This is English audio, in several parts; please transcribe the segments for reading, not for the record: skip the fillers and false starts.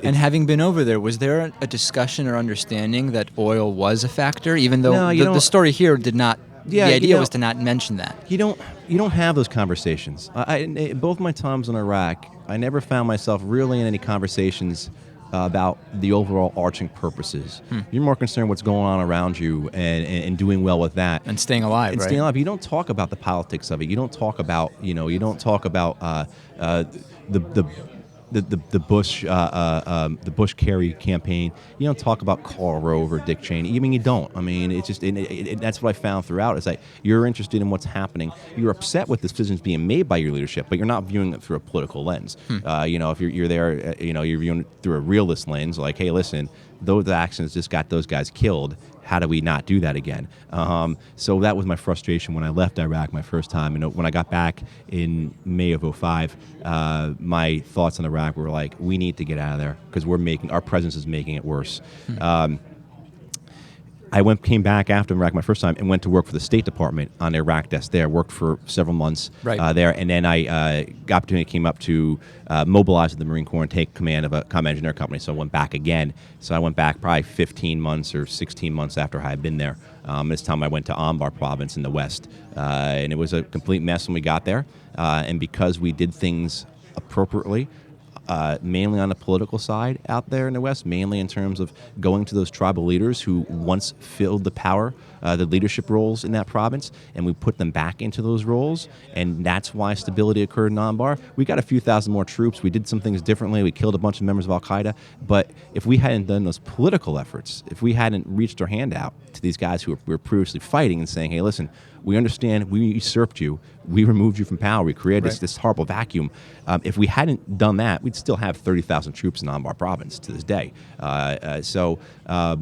And having been over there, was there a discussion or understanding that oil was a factor, even though the story here did not? The idea was to not mention that. You don't have those conversations. Both my times in Iraq, I never found myself really in any conversations about the overall arching purposes. You're more concerned what's going on around you and doing well with that. And staying alive, and right? Staying alive. You don't talk about the politics of it. You don't talk about, the Bush Kerry campaign. You don't talk about Karl Rove or Dick Cheney. I mean, you don't. I mean, it's just that's what I found throughout. It's like you're interested in what's happening. You're upset with decisions being made by your leadership, but you're not viewing it through a political lens. If you're there, you're viewing it through a realist lens. Like, hey, listen, those actions just got those guys killed. How do we not do that again? So that was my frustration when I left Iraq my first time. And when I got back in May of 2005, my thoughts on Iraq were like, we need to get out of there because our presence is making it worse. I came back after Iraq my first time and went to work for the State Department on the Iraq desk there. Worked for several months there, and then the opportunity came up to mobilize the Marine Corps and take command of a combat engineer company. So I went back again. So I went back probably 15 months or 16 months after I had been there. This time I went to Anbar province in the west, and it was a complete mess when we got there. And because we did things appropriately, mainly on the political side out there in the West, mainly in terms of going to those tribal leaders who once filled the power, the leadership roles in that province, and we put them back into those roles, and that's why stability occurred in Anbar. We got a few thousand more troops. We did some things differently. We killed a bunch of members of Al-Qaeda, but if we hadn't done those political efforts, if we hadn't reached our hand out to these guys who were previously fighting and saying, hey, listen, we understand we usurped you, we removed you from power, we created this horrible vacuum. If we hadn't done that, we'd still have 30,000 troops in Anbar province to this day. So I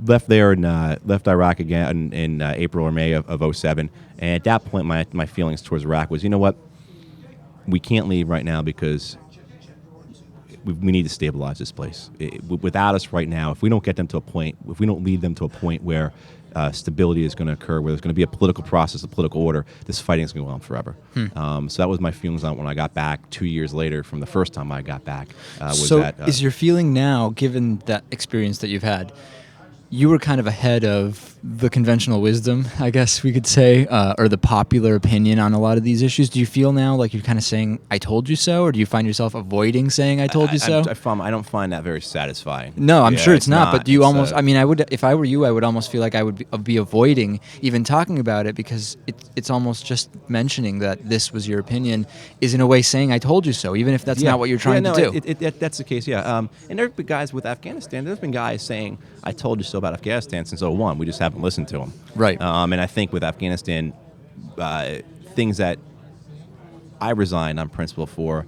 left there and left Iraq again in April or May of 2007. And at that point, my feelings towards Iraq was, you know what, we can't leave right now because we need to stabilize this place. Without us right now, if we don't get them to a point, if we don't lead them to a point where stability is going to occur, where there's going to be a political process, a political order, this fighting is going to go on forever. So that was my feelings on it when I got back 2 years later from the first time I got back. Is your feeling now, given that experience that you've had, you were kind of ahead of the conventional wisdom, I guess we could say, or the popular opinion on a lot of these issues? Do you feel now like you're kind of saying, I told you so, or do you find yourself avoiding saying, I told you so? I don't find that very satisfying. No, I'm sure it's not, but do you almost, I would, if I were you, I would almost feel like I would be avoiding even talking about it because it's almost just mentioning that this was your opinion is in a way saying, I told you so, even if that's not what you're trying to do. That's the case, yeah. And there have been guys with Afghanistan, there's been guys saying, I told you so about Afghanistan since 2001. We just haven't listened to them. Right. And I think with Afghanistan, things that I resigned on principle for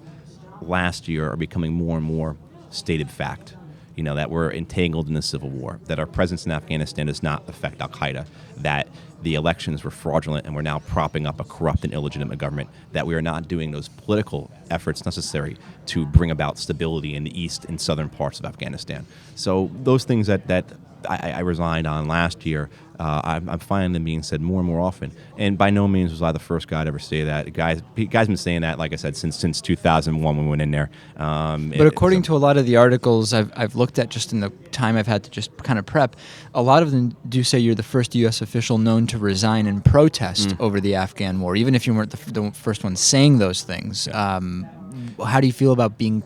last year are becoming more and more stated fact. That we're entangled in the civil war, that our presence in Afghanistan does not affect Al-Qaeda, that the elections were fraudulent and we're now propping up a corrupt and illegitimate government, that we are not doing those political efforts necessary to bring about stability in the east and southern parts of Afghanistan. So those things that I resigned on last year, I'm finding them being said more and more often. And by no means was I the first guy to ever say that. Guys been saying that, like I said, since 2001 when we went in there. But according to a lot of the articles I've looked at just in the time I've had to just kind of prep, a lot of them do say you're the first U.S. official known to resign in protest over the Afghan war, even if you weren't the first one saying those things. How do you feel about being...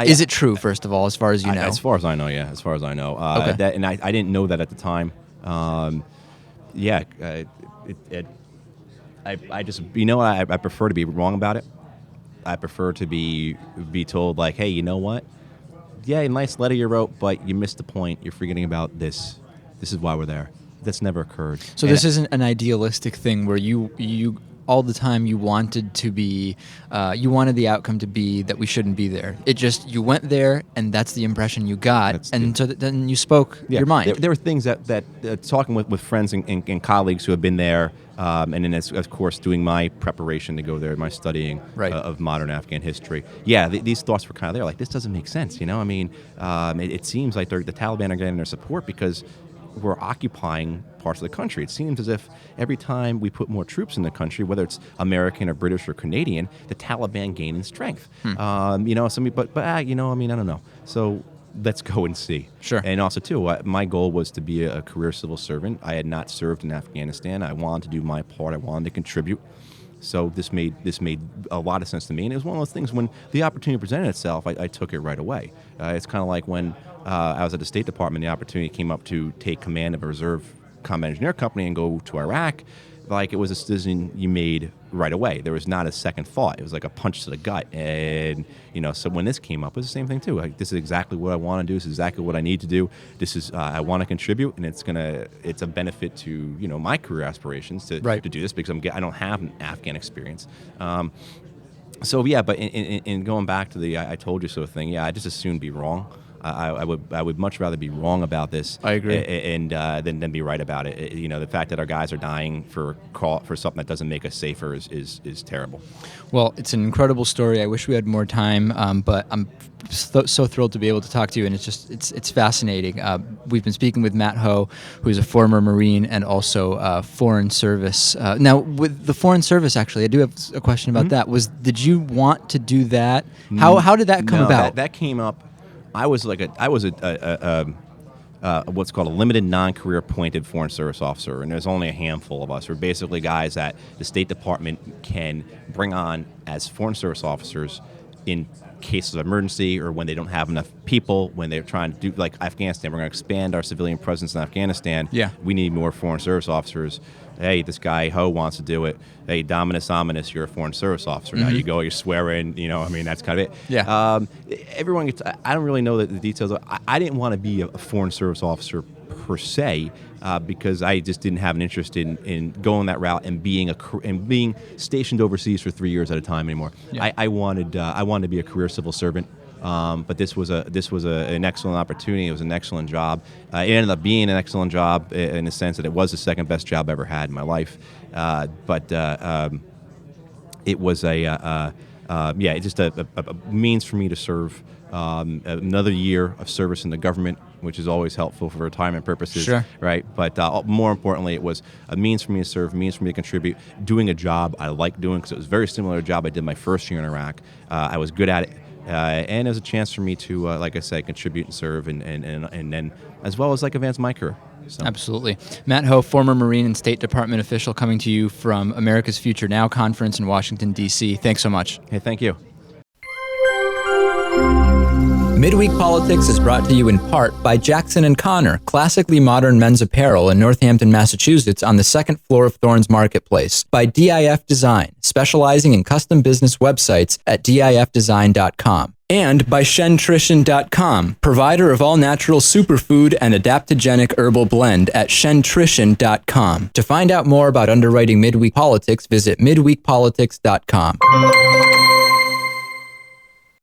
is it true, first of all, as far as you know? As far as I know, yeah. As far as I know. Okay. And I didn't know that at the time. I just, I prefer to be wrong about it. I prefer to be told, like, hey, you know what? Yeah, nice letter you wrote, but you missed the point. You're forgetting about this. This is why we're there. That's never occurred. So this isn't an idealistic thing where you all the time you wanted to be, you wanted the outcome to be that we shouldn't be there. It just, you went there and that's the impression you got, so then you spoke your mind. There were things that talking with friends and colleagues who have been there, and then of course doing my preparation to go there, my studying of modern Afghan history. Yeah, these thoughts were kind of there, like this doesn't make sense, It seems like the Taliban are getting their support because were occupying parts of the country. It seems as if every time we put more troops in the country, whether it's American or British or Canadian, the Taliban gain in strength. I don't know. So let's go and see. Sure. And also, too, my goal was to be a career civil servant. I had not served in Afghanistan. I wanted to do my part. I wanted to contribute. So this made a lot of sense to me. And it was one of those things when the opportunity presented itself, I took it right away. It's kind of like when I was at the State Department, the opportunity came up to take command of a reserve combat engineer company and go to Iraq. Like, it was a decision you made right away. There was not a second thought. It was like a punch to the gut. And, so when this came up, it was the same thing too. Like, this is exactly what I want to do. This is exactly what I need to do. This is, I want to contribute, and it's a benefit to, my career aspirations to do this, because I don't have an Afghan experience. But in going back to the I told you so thing, I just as soon be wrong. I would much rather be wrong about this. I agree. And than be right about it. The fact that our guys are dying for something that doesn't make us safer is terrible. Well, it's an incredible story. I wish we had more time, but I'm so thrilled to be able to talk to you, and it's fascinating. We've been speaking with Matt Ho, who's a former Marine and also Foreign Service. Now, with the Foreign Service, actually, I do have a question about that. Did you want to do that? How did that come about? That came up. I was what's called a limited non-career appointed Foreign Service officer, and there's only a handful of us. We're basically guys that the State Department can bring on as Foreign Service officers in cases of emergency, or when they don't have enough people, when they're trying to do, like Afghanistan, we're going to expand our civilian presence in Afghanistan. Yeah. We need more Foreign Service officers. Hey, this guy Ho wants to do it. Hey, Dominus Ominous, you're a Foreign Service officer. Now you go, you swear in, that's kind of it. Yeah. Everyone gets, I don't really know the details. I didn't want to be a Foreign Service officer per se, because I just didn't have an interest in going that route and being stationed overseas for 3 years at a time anymore. Yeah. I wanted to be a career civil servant. But this was an excellent opportunity. It was an excellent job. It ended up being an excellent job in the sense that it was the second best job I ever had in my life. It was it's just a means for me to serve another year of service in the government, which is always helpful for retirement purposes. Sure. Right. But more importantly, it was a means for me to serve, a means for me to contribute, doing a job I liked doing, because it was very similar to a job I did my first year in Iraq. I was good at it. And it was a chance for me to, like I said, contribute and serve, and then as well as advance my career. So. Absolutely. Matt Ho, former Marine and State Department official, coming to you from America's Future Now conference in Washington, D.C. Thanks so much. Hey, thank you. Midweek Politics is brought to you in part by Jackson & Connor, classically modern men's apparel in Northampton, Massachusetts, on the second floor of Thorne's Marketplace. By DIF Design, specializing in custom business websites at difdesign.com. And by shentrition.com, provider of all-natural superfood and adaptogenic herbal blend at shentrition.com. To find out more about underwriting Midweek Politics, visit midweekpolitics.com.